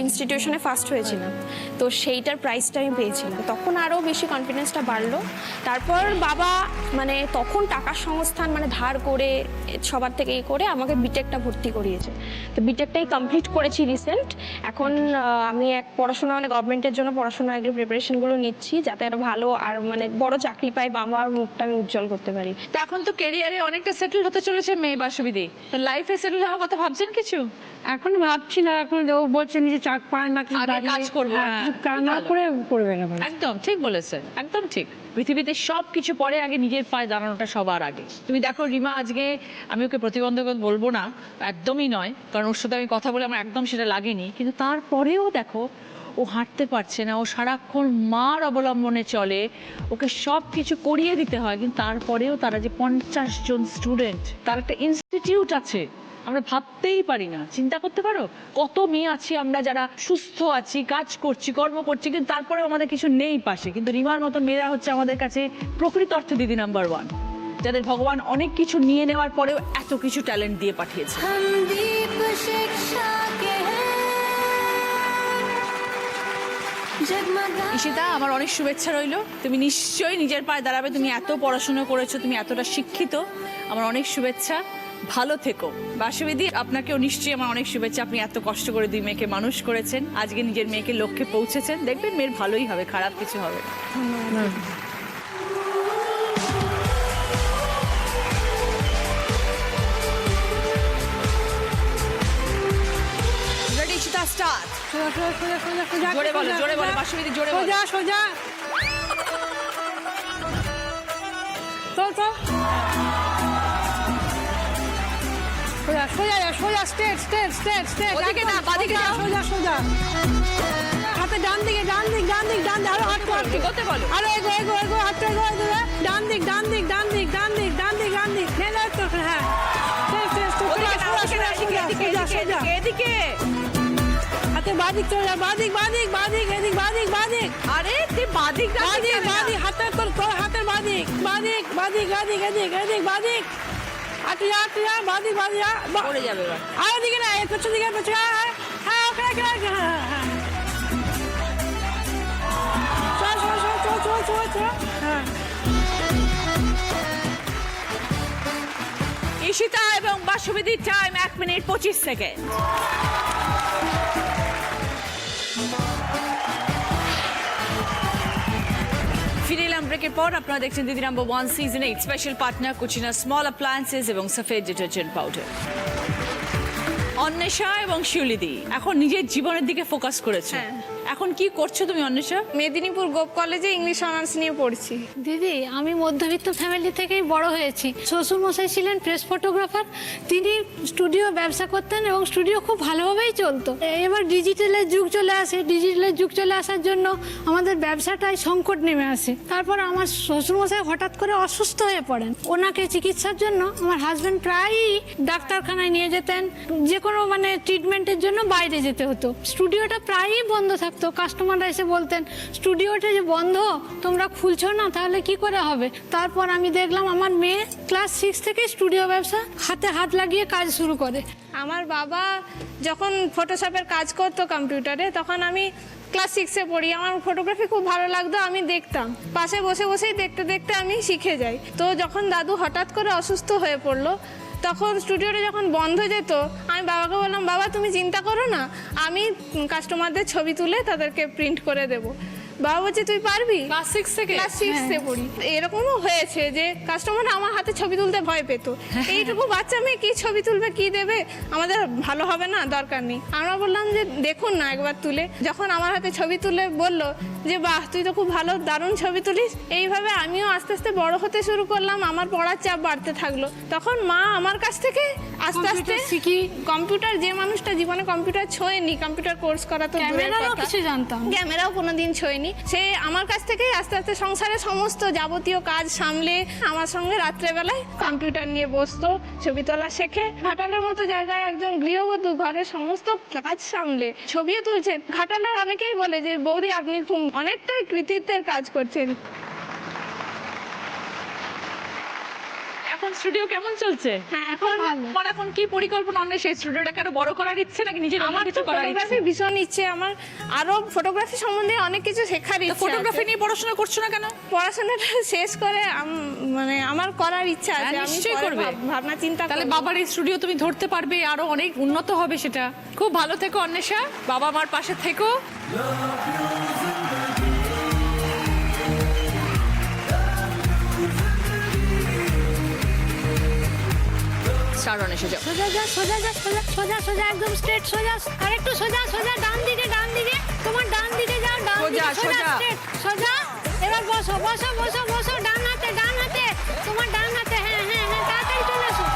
ইনস্টিটিউশনে ফার্স্ট হয়েছিলাম, তো সেইটার প্রাইজটা আমি পেয়েছিলাম। তখন আরও বেশি কনফিডেন্সটা বাড়লো। তারপর বাবা মানে তখন টাকার সংস্থান মানে ধার করে সবার থেকে এই করে আমাকে বিটেকটা ভর্তি করিয়েছে। তো বিটেকটাই কমপ্লিট করেছি রিসেন্ট। এখন আমি এক পড়াশোনা মানে গভর্নমেন্টের জন্য পড়াশোনা এগুলো প্রিপারেশনগুলো নিচ্ছি, যাতে আরো ভালো আর মানে বড় চাকরি পাই বা আমার মুখটা আমি উজ্জ্বল করতে পারি। তো এখন তো ক্যারিয়ারে অনেকটা সেটেল হতে চলেছে মেয়ে বাসবিদি, তো লাইফে সেটেল হওয়ার কথা ভাবছেন কিছু? এখন ভাবছি না, এখন ও বলছে নিজে চাক পায় না, আগে কাজ করবো, হ্যাঁ, না করে করবে না। একদম ঠিক বলেছেন, একদম ঠিক। পৃথিবীতে সব কিছু পরে, আগে নিজের পায়ে দাঁড়ানোটা সবার আগে। তুমি দেখো রিমা, আজকে আমি ওকে প্রতিবন্ধক বলবো না, একদমই নয়, কারণ ওর সাথে আমি কথা বলে আমার একদম সেটা লাগেনি, কিন্তু তারপরেও দেখো ও হাঁটতে পারছে না, ও সারাক্ষণ মার অবলম্বনে চলে, ওকে সব কিছু করিয়ে দিতে হয়, কিন্তু তারপরেও তারা যে 50 জন স্টুডেন্ট, তার একটা ইনস্টিটিউট আছে, আমরা ভাবতেই পারি না। চিন্তা করতে পারো কত মেয়ে আছি আমরা যারা সুস্থ আছি, কাজ করছি, কর্ম করছি, কিন্তু তারপরেও আমাদের কিছু নেই পাশে। কিন্তু রিমার মতো মেয়েরা হচ্ছে আমাদের কাছে প্রকৃত অর্থে দিদি নাম্বার 1, যাদের ভগবান অনেক কিছু নিয়ে নেওয়ার পরেও এত কিছু ট্যালেন্ট দিয়ে পাঠিয়েছে। ঈশিতা, আমার অনেক শুভেচ্ছা রইলো, তুমি নিশ্চয়ই নিজের পায়ে দাঁড়াবে। তুমি এত পড়াশোনা করেছো, তুমি এতটা শিক্ষিত, আমার অনেক শুভেচ্ছা, ভালো থেকো। বাসবিদি, আপনাকেও নিশ্চয়ই আমার অনেক শুভেচ্ছা, আপনি এত কষ্ট করে 2 মেয়েকে মানুষ করেছেন, আজকে নিজের মেয়েকে লক্ষ্যে পৌঁছেছেন, দেখবেন মেয়ের ভালোই হবে, খারাপ কিছু হবে না। Ready, Ishita, start. জোরে বলো, জোরে বলো, বাসবিদি জোরে বলো। সোজা সোজা স্ট্রেট স্ট্রেট স্ট্রেট স্ট্রেট। ওদিকে না, বাদিকে যাও। সোজা হাতে ডান দিকে, ডান দিক, আরো হাত এগোতে বলো। আরো এগো হাতটা এগো, ডান দিক নেলে তো। হ্যাঁ, ওদিকে না, ওদিকে না, এদিকে, এদিকে। হাতে বাদিক চলে যা, বাদিক আরে তুই বাদিক না, হাতের তোর হাতের বাদিক আটু যা বাদিক পড়ে যাবে এবার। আর দিকে না, পেছন দিকে হ্যাঁ ওখানে হ্যাঁ চল হ্যাঁ। ঈশিতা এবং বাসবিদির টাইম 1 মিনিট 25 সেকেন্ড। ফিরে এলাম ব্রেকের পর। আপনারা দেখছেন Didi number 1 season 8 special partner Kutchina small appliances এবং সফেদ ডিটারজেন্ট পাউডার। অন্বেষা এবং শিউলিদি এখন নিজের জীবনের দিকে ফোকাস করেছে। এখন কি করছো তুমি অন্বেষা? মেদিনীপুর গোপ কলেজে ইংলিশ অনার্স নিয়ে পড়ছি। দিদি আমি মধ্যবিত্ত ফ্যামিলি থেকেই বড় হয়েছি। শ্বশুরমশাই ছিলেন প্রেস ফটোগ্রাফার, তিনি স্টুডিও ব্যবসা করতেন এবং স্টুডিও খুব ভালোভাবেই চলতো। এবার ডিজিটালের যুগ চলে আসে, ডিজিটালের যুগ চলে আসার জন্য আমাদের ব্যবসাটায় সংকট নেমে আসে। তারপর আমার শ্বশুরমশাই হঠাৎ করে অসুস্থ হয়ে পড়েন। ওনাকে চিকিৎসার জন্য আমার হাজব্যান্ড প্রায়ই ডাক্তারখানায় নিয়ে যেতেন, যে কোনো মানে ট্রিটমেন্টের জন্য বাইরে যেতে হতো। স্টুডিওটা প্রায়ই বন্ধ থাকতো। কাস্টমাররা এসে বলতেন স্টুডিওটা যে বন্ধ, তোমরা খুলছো না, তাহলে কি করে হবে? তারপর আমি দেখলাম আমার মেয়ে ক্লাস 6 থেকে স্টুডিও ব্যবসা হাতে হাত লাগিয়ে কাজ শুরু করে। আমার বাবা যখন ফটোশপের কাজ করতো কম্পিউটারে, তখন আমি ক্লাস 6-এ পড়ি। আমার ফটোগ্রাফি খুব ভালো লাগতো, আমি দেখতাম। পাশে বসে বসেই দেখতে দেখতে আমি শিখে যাই। তো যখন দাদু হঠাৎ করে অসুস্থ হয়ে পড়লো, তখন স্টুডিওটা যখন বন্ধ যেত, আমি বাবাকে বললাম, বাবা তুমি চিন্তা করো না, আমি কাস্টমারদের ছবি তুলে তাদেরকে প্রিন্ট করে দেবো। বাবা বলছে তুই পারবি? ক্লাস 6 থেকে? ক্লাস 6-এ পড়ি। এরকমও হয়েছে যে কাস্টমাররা আমার হাতে ছবি তুলতে ভয় পেত। এইটুকু বাচ্চা মেয়ে কি ছবি তুলবে, কি দেবে, আমাদের ভালো হবে না, দরকার নেই। আমরা বললাম যে দেখুন না একবার তুলে। যখন আমার হাতে ছবি তুলে বলল যে বাহ তুই তো খুব ভালো, দারুণ ছবি তুলিস, এইভাবে আমিও আস্তে আস্তে বড় হতে শুরু করলাম। আমার পড়ার চাপ বাড়তে থাকলো। তখন মা আমার কাছ থেকে আস্তে আস্তে শিখি। কম্পিউটার, যে মানুষটা জীবনে কম্পিউটার ছোঁয়নি, কম্পিউটার কোর্স করা তো দূরের ক্যামেরারও কথা, কিছু জানতাম না। ক্যামেরাও কোনোদিন ছোঁয়নি, সে আমার কাছ থেকে আস্তে আস্তে সংসারের সমস্ত যাবতীয় কাজ সামলে আমার সঙ্গে রাত্রেবেলায় কম্পিউটার নিয়ে বসতো, ছবি তোলা শেখে। ঘাটালের মতো জায়গায় একজন গৃহবধূ ঘরের সমস্ত কাজ সামলে ছবিও তুলছেন। ঘাটালের অনেকেই বলে যে বৌদি আপনি খুব অনেকটাই কৃতিত্বের কাজ করছেন। এখন স্টুডিও কেমন চলছে? হ্যাঁ, এখন ভালো। তোমার এখন কি পরিকল্পনা? সেই স্টুডিওটাকে আরো বড় করার ইচ্ছে নাকি নিজের অন্য আমার কিছু তো করার ইচ্ছে? ফটোগ্রাফি ভীষণ ইচ্ছে। আমার আরো ফটোগ্রাফি সম্বন্ধে অনেক কিছু শেখার ইচ্ছে। ফটোগ্রাফি নিয়ে পড়াশোনা করছো না কেন? পড়াশোনাটা শেষ করে মানে আমার করার ইচ্ছা আছে। হ্যাঁ, আমি নিশ্চয়ই পরে করবে। ভাবনা চিন্তা তাহলে করব। বাবার এই স্টুডিও তুমি ধরতে পারবে, আরো অনেক উন্নত হবে সেটা। খুব ভালো থেকো অন্বেষা, বাবা মার পাশে থেকো। স্টার অন্বেষা যাও। সোজা যা, সোজা যা, সোজা সোজা সোজা, একদম স্ট্রেট সোজা। আর একটু সোজা সোজা, ডান দিকে, ডান দিকে, তোমার ডান দিকে যাও, ডান দিকে সোজা, সোজা, সোজা। স্ট্রেট সোজা। এবার বসো বসো বসো বসো, ডান হাতে, ডান হাতে, তোমার ডান হাতে। হ্যাঁ হ্যাঁ হ্যাঁ, তাড়াতাড়ি চলে এসো।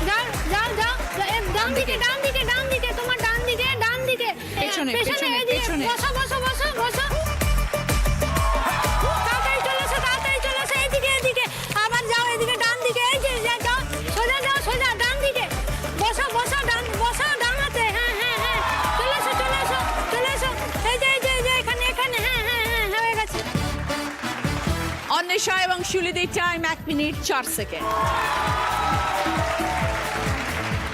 যাও যাও যাও, ডান দিকে, ডান দিকে, ডান দিকে, তোমার ডান দিকে, ডান দিকে, পেছনে, পেছনে, এদিকে। পেছনে। বসো বসো বসো বসো, তাড়াতাড়ি চলে এসো, তাড়াতাড়ি চলে এসো, এদিকে এদিকে। আবার যাও এদিকে, ডান দিকে, এই যে যাও, সোজা যাও, সোজা ডান দিকে। বসো বসো, ডান বসো, ডান হাতে। হ্যাঁ হ্যাঁ হ্যাঁ, চলে এসো চলে এসো চলে এসো, এই যে এই যে এই যে, এখানে এখানে। হ্যাঁ হ্যাঁ হ্যাঁ, হয়ে গেছে। অন্বেষা এবং শিউলিদি টাইম 1 মিনিট 4 সেকেন্ড।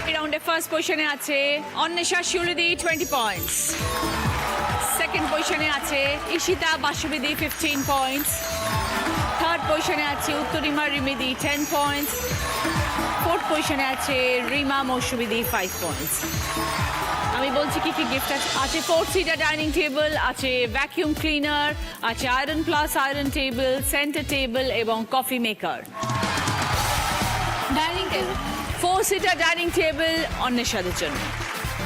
এই রাউন্ডে ফার্স্ট পজিশনে আছে অন্বেষা শিউলিদি 20 পয়েন্টস। সেকেন্ড পজিশনে আছে ঈশিতা বাসুবিদি 15 পয়েন্টস। থার্ড পজিশনে আছে উত্তরিমা রিমিদি 10 পয়েন্টস। ফোর্থ পজিশনে আছে রিমা মৌসুমিদি 5 পয়েন্টস। আমি বলছি কি কি গিফট আছে। আছে 4 সিটার ডাইনিং টেবিল, আছে ভ্যাকিউম ক্লিনার, আছে iron plus iron table, centre table এবং coffee maker. Dining table, 4 seater dining table অন্বেষাদের জন্য,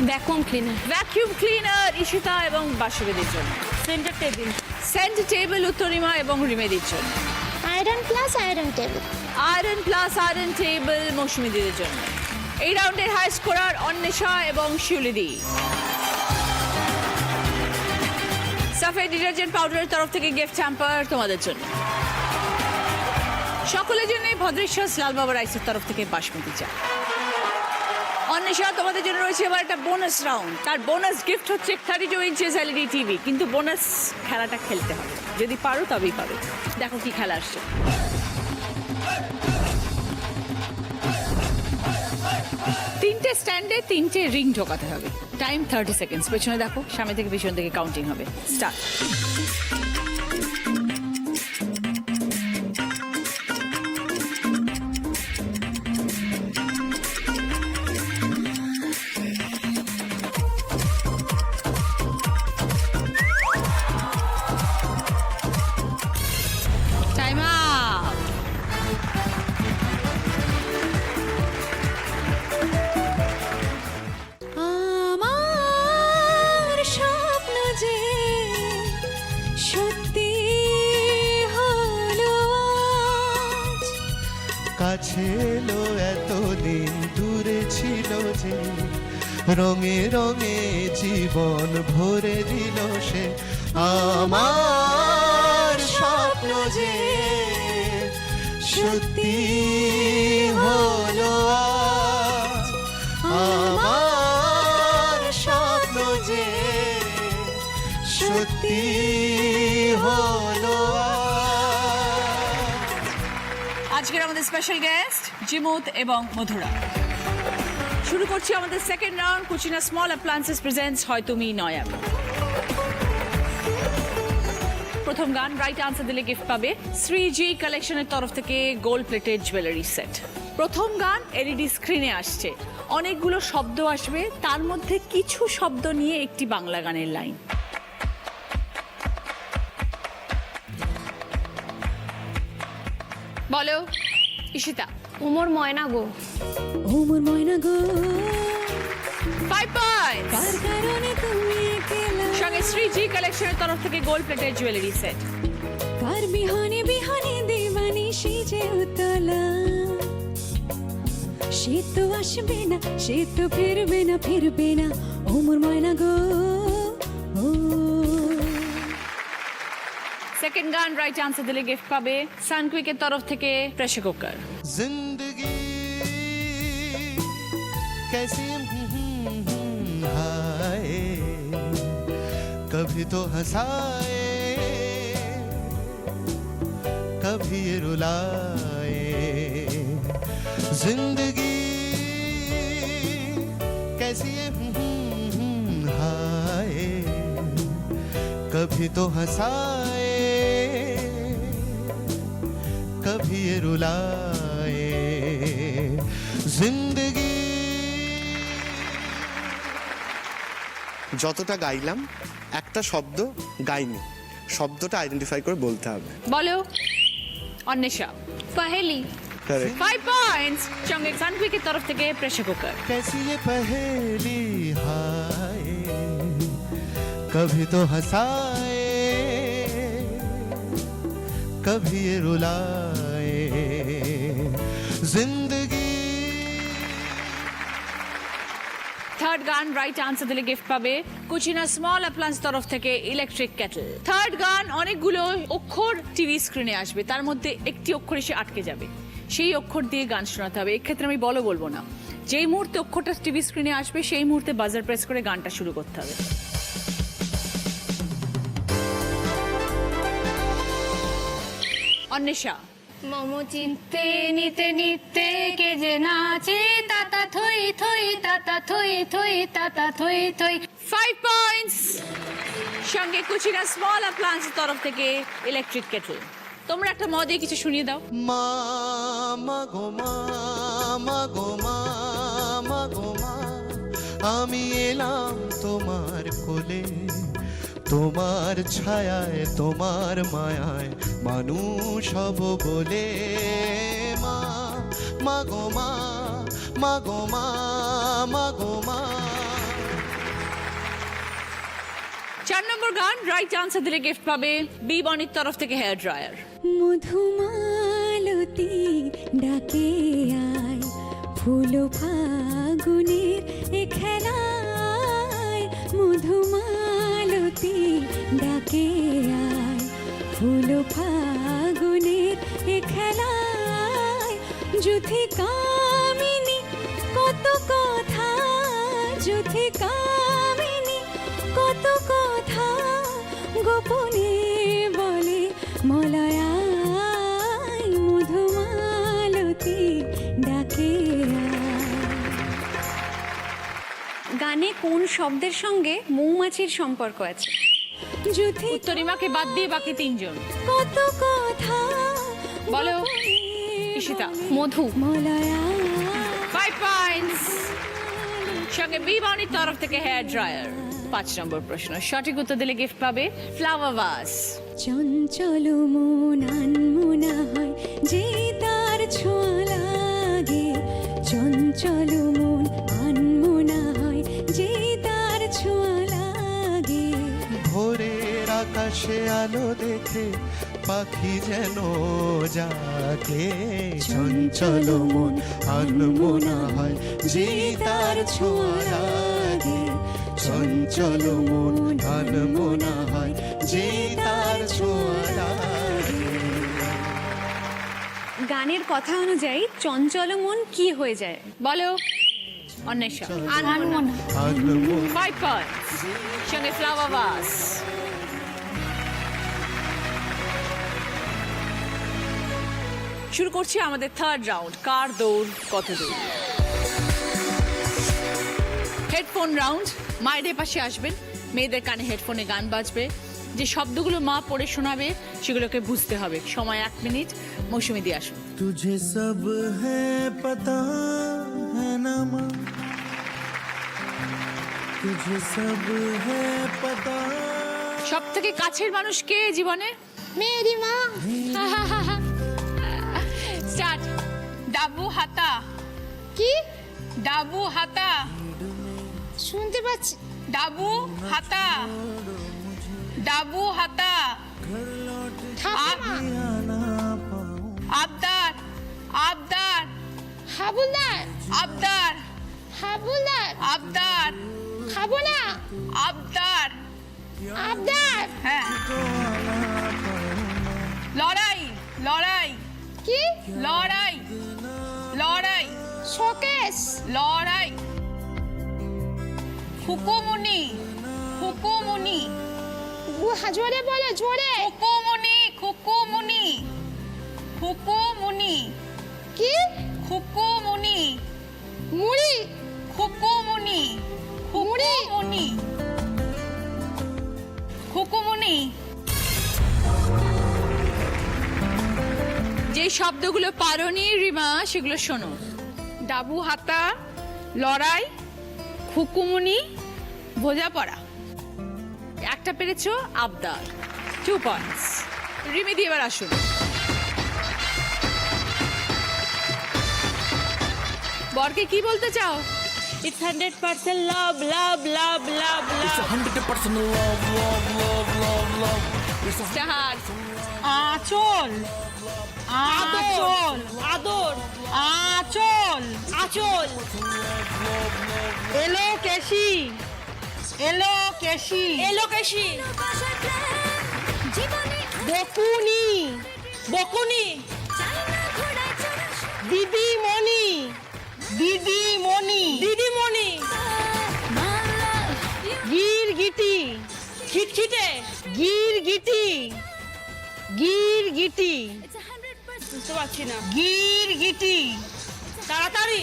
vacuum cleaner, vacuum cleaner Ishita এবং বাসুবিদির জন্য, centre table, centre table Uttarima এবং রিমেদির জন্য, iron plus iron table, iron plus iron table মৌসুমিদির জন্য। এই রাউন্ডের হাই স্কোরার অন্বেষা এবং শিউলিদি। সাফেদ ডিটারজেন্ট পাউডারের তরফ থেকে গিফট হ্যাম্পার তোমাদের জন্য। সকলের জন্য ভদ্রেশ্বর লালবাবা রাইসের তরফ থেকে বাসমতি চা। অন্বেষা তোমাদের জন্য রয়েছে এবার একটা বোনাস রাউন্ড। তার বোনাস গিফট হচ্ছে 32 ইঞ্চেস এলইডি টিভি। কিন্তু বোনাস খেলাটা খেলতে হবে, যদি পারো তবেই পারো। দেখো কি খেলা আসছে। তিনটে স্ট্যান্ডে 3টে রিং ঢোকাতে হবে। Time 30 seconds. পেছনে দেখো, সামনে থেকে পিছন থেকে কাউন্টিং হবে। স্টার্ট। কাছে এলো এতদিন দূরে ছিল যে, রঙে রঙে জীবন ভরে দিল সে। আমার স্বপ্ন যে সত্যি হলো আজ, আমার স্বপ্ন যে সত্যি হলো আজ। আজকের আমাদের স্পেশাল গেস্ট জিমুত এবং মধুরা। শুরু করছি আমাদের second round. Kutchina small appliances presents হয় তুমি নয় আমি। প্রথম গান রাইট আনসার দিলে গিফট পাবে শ্রীজি কালেকশনের তরফ থেকে গোল্ড প্লেটেড জুয়েলারি সেট। প্রথম গান এলইডি স্ক্রিনে আসছে, অনেকগুলো শব্দ আসবে, তার মধ্যে কিছু শব্দ নিয়ে একটি বাংলা গানের লাইন। বলো ঈশিতা। ওমর ময়না গো। ওমর ময়না গো 5 পয়েন্টস। কার কারণে তুমি একলা, সঙ্গে শ্রীজি কালেকশনের তরফ থেকে গোল্ড প্লেটেড জুয়েলারি সেট। কার বিহানে বিহানে দেবানি সেজে উতলা, সে তো আসবে না, সে তো ফিরবে না, ফিরবে না, ওমর ময়না গো। ও সেকেন্ড গান রাইট আনসার দিলে গিফট পাবে সানকুইকের তরফ থেকে প্রেসার কুকার। जिंदगी कैसी हाय, कभी तो हंसाए कभी ये रुलाए। जिंदगी कैसी हाय, कभी तो हंसाए कभी ये रुलाए। जिंदगी যতটা গাইলাম একটা শব্দ গাইনি, শব্দটা আইডেন্টিফাই করে বলতে হবে। বলো অন্বেষা। पहेली। 5 পয়েন্টস। সঙ্গে সানকুইকের তরফ থেকে প্রেসার কুকার। कैसी ये पहेली हाय, कभी तो हंसाए कभी ये रुलाए। जिंदगी থার্ড গান রাইট আনসার দিলে গিফট পাবে কুচিনা স্মল অ্যাপ্লায়েন্স তরফ থেকে ইলেকট্রিক কেটল। থার্ড গান অনেকগুলো অক্ষর টিভি স্ক্রিনে আসবে, তার মধ্যে একটি অক্ষর এসে আটকে যাবে, সেই অক্ষর দিয়ে গান শোনাতে হবে। এক্ষেত্রে আমি বলবো না, যেই মুহূর্তে অক্ষরটা টিভি স্ক্রিনে আসবে সেই মুহূর্তে বাজার প্রেস করে গানটা শুরু করতে হবে। অন্বেষা। মমো চিনতে নিতে নিতে কে যে নাচে, তাতা থই থই, তাতা থই থই, তাতা থই থই। 5 পয়েন্টস। সঙ্গে কুচিনা স্মল অ্যাপ্লায়েন্স তরফ থেকে ইলেকট্রিক কেটল। তোমরা একটা মদ দিয়ে কিছু শুনিয়ে দাও। মা গো মা গো মা গো মা, আমি এলাম তোমার কোলে, তোমার ছায়ায় তোমার মায়ায় মানুষ হব বলে। মা গো মা গো মা গো মা। 4 নম্বর গান রাইট আনসার দিলে গিফট পাবে বি বনির তরফ থেকে হেয়ার ড্রায়ার। মধুমালতী ডাকে আয়, ফুল ফাগুনের এ খেলায়, মধুমালতী ডাকে আয়, ফুল ফাগুনের এ খেলায়, যুথি কামিনী কত কথা, যুথি কামিনী কত কথা, গোপনে বলে মলয়ায়, মধুমালতী ডাকে আয়। গানে কোন শব্দের সঙ্গে মৌমাছির সম্পর্ক আছে? যুথি উত্তরিমাকে বাদ দিয়ে বাকি 3 জন। কত কথা বলো ঈশিতা। মধু। মলয়ায়। 5 পয়েন্টস। সঙ্গে বি বনির তরফ থেকে হেয়ার ড্রায়ার। 5 নম্বর প্রশ্ন সঠিক উত্তর দিলে গিফট পাবে ফ্লাওয়ার ভাস। চঞ্চল মন আনমনা হয় যে তার ছোঁয়া লাগে, চঞ্চল মন আনমনা হয় যে তার ছোঁয়া লাগে। ভোরের আকাশে আলো দেখে পাখি যেন যাকে চঞ্চল মন আনমনা হয় যে তার ছোঁয়া লাগে চঞ্চল মন আনমনা হয় যে তার ছোঁয়া লাগে। গানের কথা অনুযায়ী চঞ্চল মন কি হয়ে যায় বলো অন্বেষা। আনমনা 5 পয়েন্টস, সঙ্গে ফ্লাওয়ার ভাস। শুরু করছি আমাদের থার্ড রাউন্ড, কার দৌড় কত দূর। হেডফোন রাউন্ড, মায়েদের পাশে আসবেন, মেয়েদের কানে হেডফোনে গান বাজবে, যে শব্দগুলো মা পড়ে শোনাবে সেগুলোকে বুঝতে হবে। সময় 1 মিনিট। মৌসুমী দিয়ে আসুন। तुझे सब है पता है ना माँ तुझे सब है पता সব থেকে কাছের মানুষ কে জীবনে? মেরি মা। স্টার্ট। ডাবু হাতা। কি? ডাবু হাতা। শুনতে পাচ্ছি। ডাবু হাতা। ডাবু হাতা। ঠাকুমা। আবদার। আবদার। হাবুলদার। আবদার। হাবুলদার। আবদার। খাবো না। আবদার। আবদার। হ্যাঁ। লড়াই। লড়াই। কি? লড়াই। লড়াই। শোকেস। লড়াই। খুকুমুনি। খুকুমুনি। জোরে বলো, জোরে। খুকুমুনি। খুকুমুনি। খুকুমুনি। কি? খুকুমুনি। মুড়ি। খুকুমুনি। খুকুমুনি। খুকুমুনি। যে শব্দগুলো পারোনি রিমা সেগুলো শোনো। ডাবু হাতা, লড়াই, খুকুমুনি, বোঝাপড়া। একটা পেরেছো, আবদার। 2 পয়েন্টস। রিমি দিয়ে এবার আসুন। বরকে কি বলতে চাও? It's 100% love, love, love, love, love. 100% love love love love love start. আঁচল, আদর, আদর, আঁচল, আঁচল, এলো কেশি, এলো কেশি, এলোকেশি, বকুনি, বকুনি, দিদিমণি, দিদিমণি, দিদিমণি, গিরগিটি, খিটখিটে, গিরগিটি, গিরগিটি, বুঝতে পারছি না, গিরগিটি, তাড়াতাড়ি,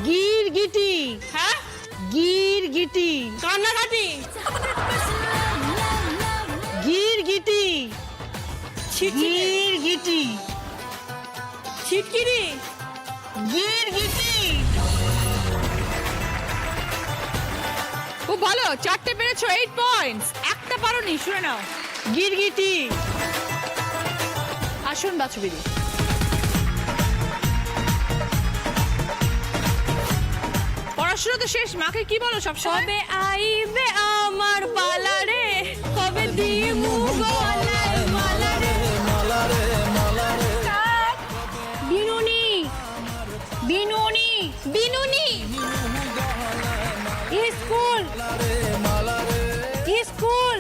গিরগিটি, হ্যাঁ, গিরগিটি, কান্নাকাটি, গিরগিটি, ছিটকিরি, গিরগিটি, ছিটকিরি, গিরগিটি। খুব ভালো, 4টে পেরেছো, 8 পয়েন্টস। একটা পারোনি, শুনে নাও। গিরগিটি। আসুন বাছুবিদি। পড়াশোনা তো শেষ, মাকে কি বলো সবসময়? কবে আইবে আমার পালা রে, কবে দিমু গলার মালা রে, বিনুনি, বিনুনি, বিনুনি, স্কুল, স্কুল,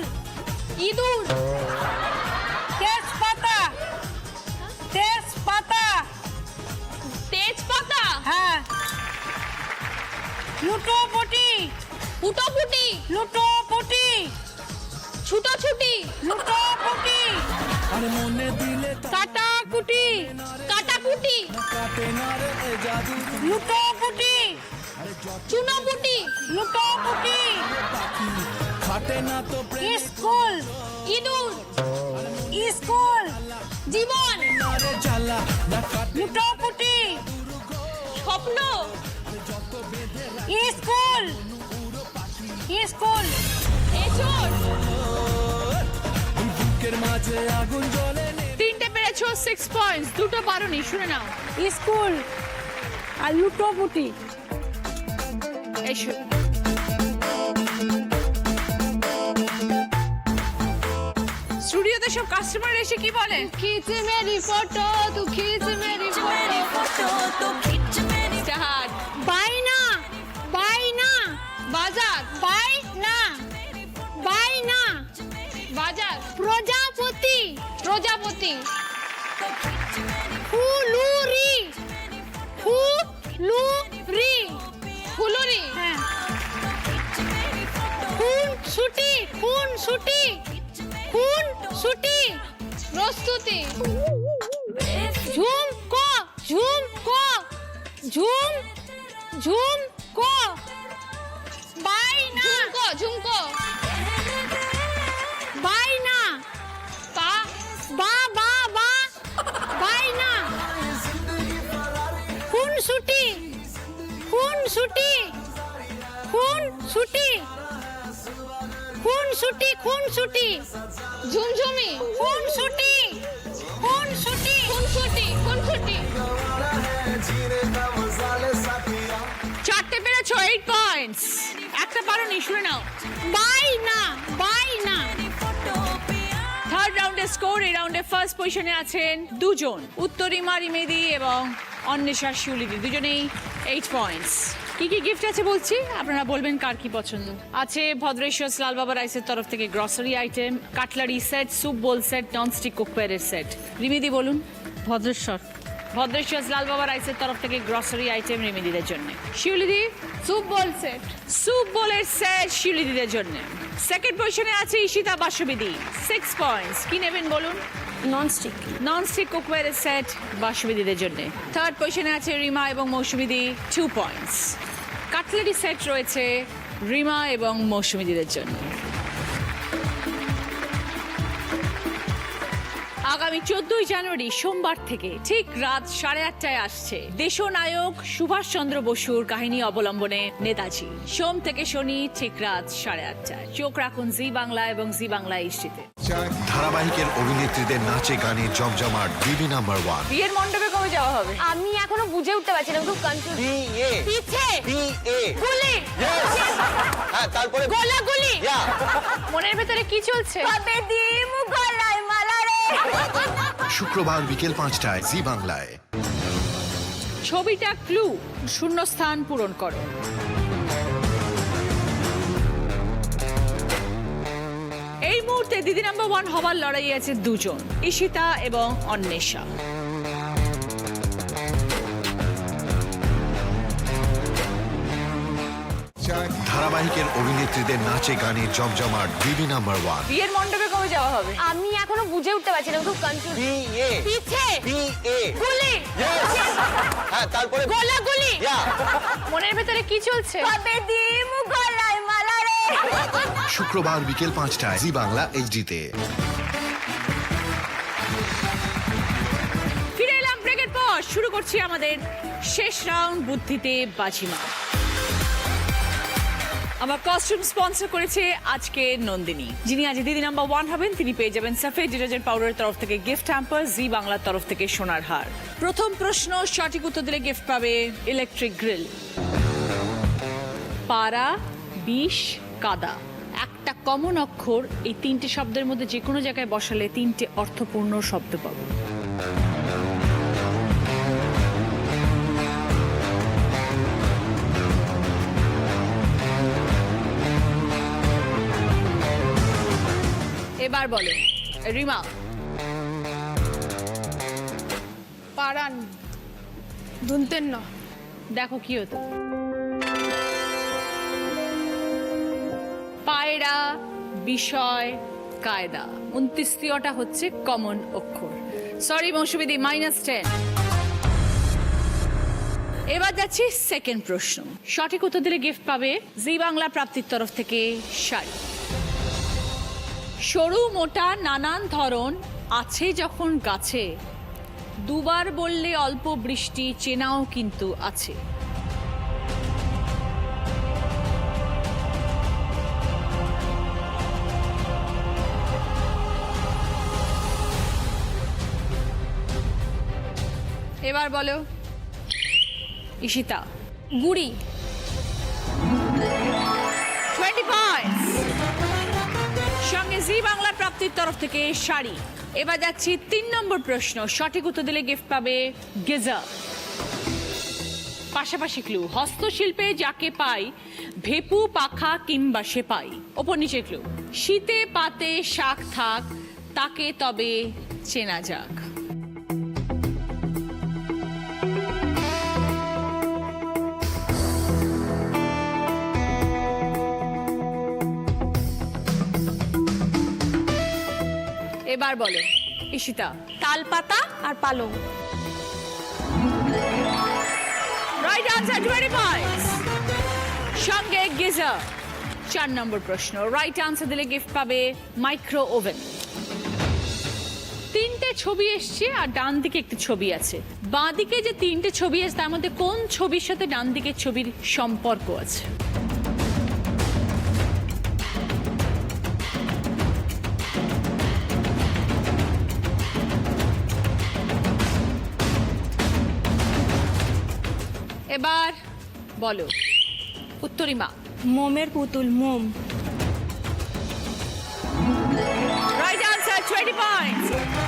ইঁদুর, তেজপাতা, তেজপাতা, তেজপাতা, হ্যাঁ, লুটোপুটি, উটোপুটি, লুটোপুটি, ছুটোছুটি, লুটোপুটি, আরে মনে দিলে কাটাকুটি, কাটাকুটি, কাটে না রে জাদু লুটোপুটি, চুনোপুটি, লুটোপুটি, খাটে না তো প্রেম স্কুল, ইঁদুর, স্কুল, জীবন, রে জ্বালা না কাটে লুটোপুটি, স্বপ্ন, স্কুল, স্কুল, এচোর, বুকের মাঝে আগুন জ্বলে 3টে পেরেছো, 6 পয়েন্টস। 2টো পারোনি, শুনে নাও। স্কুল, আর লুটোপুটি। এসো। স্টুডিওতে সব কাস্টমার এসে কি বলে? खींच मेरी फोटो तू खींच मेरी फोटो স্টার্ট। বাইনা বাইনা বাজার বাইনা বাইনা বাজার প্রজাপতি প্রজাপতি ফুলুরি ফুলুরি ফুলুরি হ্যাঁ খুনসুটি খুনসুটি খুনসুটি প্রস্তুতি ঝুমকো ঝুমকো ঝুম ঝুমকো বাইনা ঝুমকো ঝুমকো বাইনা পা বা বা বা বাইনা খুনসুটি খুনসুটি খুনসুটি খুনসুটি খুনসুটি ঝুমঝুমি খুনসুটি খুনসুটি খুনসুটি খুনসুটি 4টে পেরেছো, 8 পয়েন্টস। একটা পারোনি, শুনে নাও। বাইনা বাইনা থার্ড রাউন্ডের স্কোর, এই রাউন্ডে ফার্স্ট পজিশনে আছেন দুজন, উত্তরিমা রিমেদি এবং অন্বেষা শিউলিদি, দুজনেই 8 পয়েন্টস। কি কি গিফট আছে বলছি, আপনারা বলবেন কার কি পছন্দ আছে। ভদ্রেশ্বর লাল বাবা রাইসের তরফ থেকে grocery item, cutlery set, soup bowl set, nonstick কুকওয়্যারের সেট। রিমেদি বলুন। ভদ্রেশ্বর। ভদ্রেশ্বর লাল বাবা রাইসের তরফ থেকে গ্রসারি আইটেম রিমেদিদের জন্য। শিউলিদি সুপ বল সেট স্যুপ বোলের সেট শিউলিদিদের জন্য। সেকেন্ড পজিশনে আছে ঈশিতা বাসুবিদি, 6 পয়েন্টস। কি নেবেন বলুন। ননস্টিক ননস্টিক কুকওয়্যারের সেট বাসুবিদিদের জন্য। থার্ড পজিশনে আছে রিমা এবং মৌসুমিদি, 2 পয়েন্টস। কাটলারি সেট রয়েছে রিমা এবং মৌসুমিদিদের জন্য। আগামী 14ই জানুয়ারি সোমবার থেকে ঠিক রাত 8:30টায় আসছে দেশনায়ক সুভাষচন্দ্র বসুর কাহিনী অবলম্বনে নেতাজি। সোম থেকে শনি ঠিক রাত 8:30টায়। চোখ রাখুন জি বাংলা এবং জি বাংলা ইস্টিতে। ধারাবাহিকের অভিনেত্রীদের নাচে গানে জমজমাট বিবি নাম্বার 1। বিয়ের মণ্ডপে কবে যাওয়া হবে? আমি এখনো বুঝে উঠতে পারছি না, খুব কনফিউজ। পিছে গুলি হ্যাঁ, তারপরে গোলাগুলি মনের ভেতরে কি চলছে? কবে দিমু গলায় মালা রে। শুক্রবার বিকেল 5টায় জি বাংলায়। ছবিটা ক্লু, শূন্যস্থান পূরণ করো। এই মুহূর্তে দিদি নাম্বার 1 হবার লড়াই আছে দুজন, ঈশিতা এবং অন্বেষা। ধারাবাহিকের অভিনেত্রীদের নাচে গানে জমজমাট বিবি নাম্বার 1। বিয়ের মণ্ডপে কবে যাওয়া হবে? আমি এখনো বুঝে উঠতে পারছি না, খুব কনফিউজ। পিছে গুলি হ্যাঁ, তারপরে গোলাগুলি মনের ভেতরে কি চলছে? কবে দিমু গলায় মালা রে। শুক্রবার বিকেল 5টায় জি বাংলা এইচডিতে। ফিরে এলাম ব্রেকের পর, শুরু করছি আমাদের শেষ রাউন্ড, বুদ্ধিতে বাজিমাত। আমার কস্টিউম স্পন্সর করেছে আজকে নন্দিনী, যিনি আজ দিদি নাম্বার 1 হবেন। তিনি পেয়ে যাবেন সাফেদ ডিটারজেন্ট পাউডারের তরফ থেকে গিফট হ্যাম্পার, জি বাংলার তরফ থেকে সোনার হার। প্রথম প্রশ্ন সঠিক উত্তর দিলে গিফট পাবে ইলেকট্রিক গ্রিল। পাড়া, বিষ, কাদা, একটা কমন অক্ষর, এই 3টে শব্দের মধ্যে যে কোনো জায়গায় বসালে 3টে অর্থপূর্ণ শব্দ পাবো। এবার বলো রিমা। পারান দুনতেন ন দেখো কি হতো। পায়রা, বিষয়, কায়দা, 29টা হচ্ছে কমন অক্ষর। সরি মৌসুমিদি, -10। এবার যাচ্ছি সেকেন্ড প্রশ্ন, সঠিক উত্তর দিলে গিফট পাবে জি বাংলা প্রাপ্তির তরফ থেকে শাড়ি। সরু মোটা নানান ধরন আছে যখন গাছে, দুবার বললে অল্প বৃষ্টি চেনাও কিন্তু আছে। এবার বলো ঈশিতা। গুড়ি 20 পয়েন্টস। সঙ্গে জি বাংলা প্রাপ্তি প্রাপ্তির তরফ থেকে শাড়ি। এবার যাচ্ছি 3 নম্বর প্রশ্ন, সঠিক উত্তর দিলে গিফট পাবে গেজার। পাশাপাশি ক্লু, হস্তশিল্পে যাকে পাই ভেপু পাখা কিংবা সেপাই। ওপর নিচে ক্লু, শীতে পাতে শাক থাক তাকে তবে চেনা যাক। এবার বলো ঈশিতা। তালপাতা আর পালং। Right answer, 20 points. সঙ্গে গিজার। 4 নম্বর প্রশ্ন, রাইট আনসার দিলে গিফট পাবে মাইক্রো ওভেন। 3টে ছবি এসছে আর ডান দিকে একটি ছবি আছে। বাঁ দিকে যে 3টে ছবি আছে তার মধ্যে কোন ছবির সাথে ডান দিকের ছবির সম্পর্ক আছে? এবার বলো উত্তরিমা। মোমের পুতুল, মোম। Right answer, 20 points.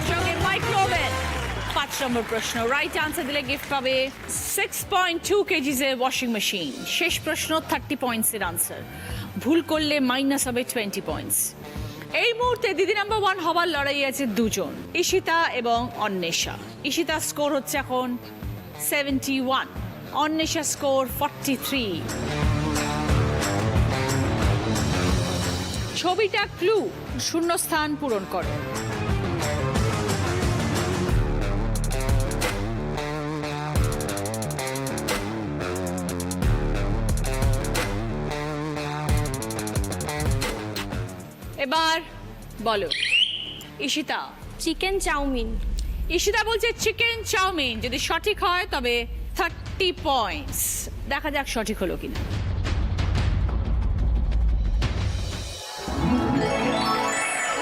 সঙ্গে মাইক্রোওভেন। 5 নম্বর প্রশ্ন, রাইট আনসার দিলে গিফট পাবে 6.2 কেজিস এর ওয়াশিং মেশিন। শেষ প্রশ্ন 30 পয়েন্টসের আনসার, ভুল করলে মাইনাস হবে 20 পয়েন্টস। এই মুহূর্তে দিদি নাম্বার 1 হবার লড়াই আছে দুজন, ঈশিতা এবং অন্বেষা। ঈশিতা স্কোর হচ্ছে এখন 71, অন্বেষা স্কোর 43। ছবিটা ক্লু, শূন্যস্থান পূরণ করো। এবার বলো ঈশিতা। Chicken chowmein. ঈশিতা বলছে চিকেন চাউমিন, যদি সঠিক হয় তবে 30 পয়েন্টস। দেখা যাক সঠিক হলো কিনা।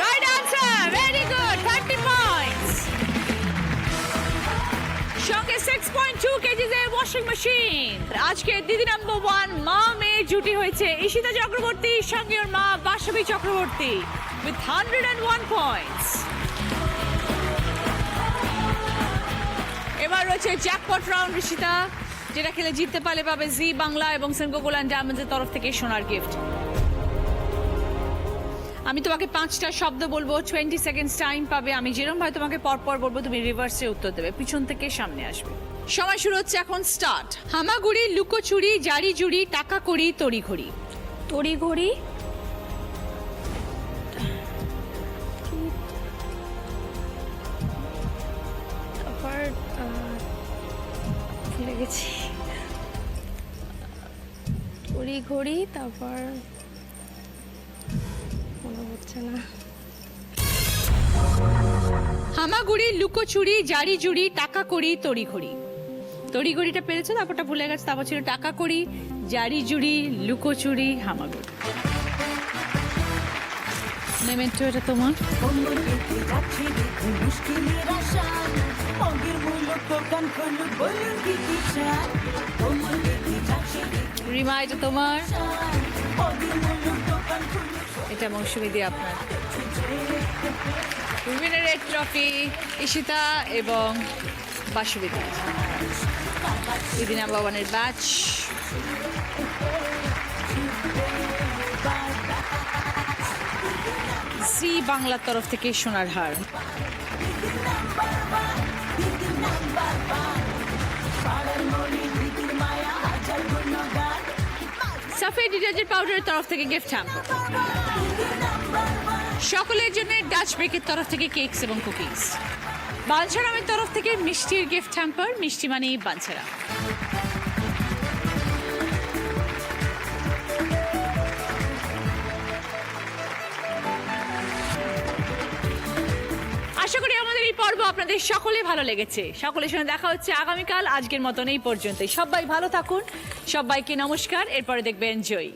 Right answer, very good, 30 points. সঙ্গে 6.2 কেজিস এর ওয়াশিং মেশিন। আজকে দিদি নাম্বার 1 মা মেয়ে জুটি হয়েছে ঈশিতা চক্রবর্তী সঙ্গে ওর মা বাসবী চক্রবর্তী with 101 পয়েন্টস। এবার রয়েছে জ্যাকপট রাউন্ড ঈশিতা, যেটা খেলে জিততে পারলে পাবে জি বাংলা এবং সেনকো গোল্ড ডায়মন্ডসের তরফ থেকে সোনার গিফট। আমি তোমাকে 5টা শব্দ বলবো, 20 সেকেন্ডস টাইম পাবে। আমি যেরকম ভাই তোমাকে পরপর বলবো তুমি রিভার্সে উত্তর দেবে, পিছন থেকে সামনে আসবে। সময় শুরু হচ্ছে এখন, স্টার্ট। হামাগুড়ি, লুকোচুরি, জারি জুড়ি, টাকা কড়ি, তড়িঘড়ি। তড়িঘড়ি, তারপর ভুলে গেছি। তড়িঘড়ি, তারপর মনে হচ্ছে না। হামাগুড়ি, লুকোচুরি, জারি জুড়ি, টাকা কড়ি, তড়িঘড়ি। তড়িঘড়িটা পেরেছো, তারপরটা ভুলে গেছে। তারপর ছিল টাকা কড়ি, জারি জুড়ি, লুকোচুরি, হামাগুড়ি। মেমেন্টো, এটা তোমার। রিমা, এটা তোমার। এটা মৌসুমীদি আপনার। উইনার রেড ট্রফি ঈশিতা এবং বাসুবিদা। দিদি নাম্বার 1 এর ব্যাচ। জি বাংলার তরফ থেকে সোনার হার। সাফে ডিটারজেন্ট পাউডারের তরফ থেকে গিফট হ্যাম্পার। সকলের জন্য ডাচ বেকের তরফ থেকে কেকস এবং কুকিজ। বাঞ্ছারামের তরফ থেকে মিষ্টির গিফট হ্যাম্পার, মিষ্টি মানেই বাঞ্ছারাম। আশা করি আমাদের এই পর্ব আপনাদের সকলে ভালো লেগেছে। সকলের সঙ্গে দেখা হচ্ছে আগামীকাল। আজকের মতন এই পর্যন্তই। সবাই ভালো থাকুন, সবাইকে নমস্কার। এরপরে দেখবেন জয়ী।